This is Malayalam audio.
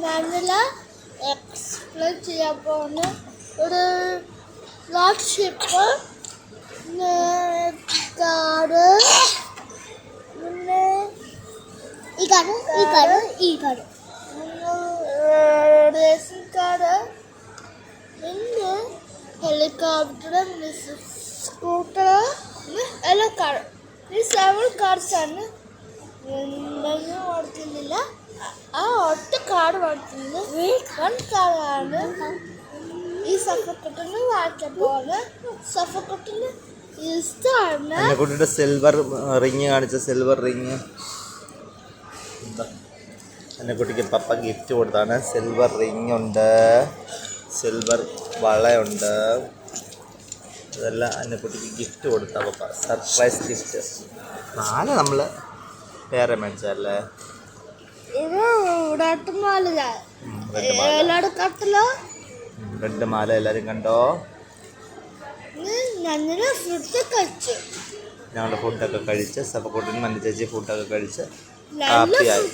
ഞാനില്ല എക്സ്പ്ലെയിൻ ചെയ്യാൻ പോകുന്ന ഒരു ലാർജ് ഷിപ്പ് കാട് പിന്നെ ഈ കാട് റേസിംഗ് കാട് പിന്നെ ഹെലികോപ്റ്റർ സ്കൂട്ടർ എല്ലാ കാർ ഈ 7 കാർസാണ് എന്തെങ്കിലും ഓടുന്നില്ല ആ ഒറ്റ കാട് ഓടുന്നത് 1 കാറാണ് ഈ സഫക്കട്ടിന് വായിച്ചപ്പോലെ സഫക്കട്ടിന് ഇഷ്ടമാണ് എന്നെ കുട്ടിയുടെ സിൽവർ റിങ് കാണിച്ച സിൽവർ റിങ് എന്നെ കുട്ടിക്ക് പപ്പ ഗിഫ്റ്റ് കൊടുത്താണ് സിൽവർ റിങ് ഉണ്ട് സിൽവർ വളയുണ്ട് ഇതെല്ലാം എന്നെ കുട്ടിക്ക് ഗിഫ്റ്റ് കൊടുത്ത പപ്പ സർപ്രൈസ് ഗിഫ്റ്റ് നാളെ നമ്മൾ വേറെ മേടിച്ചല്ലേ ഇത് റെഡ് മാല എല്ലാവരും കണ്ടോ ഞങ്ങളുടെ ഫുഡൊക്കെ കഴിച്ച് സപ്പക്കൂട്ടിന് മഞ്ഞ ചേച്ചി ഫുഡൊക്കെ കഴിച്ച് ഹാപ്പിയായി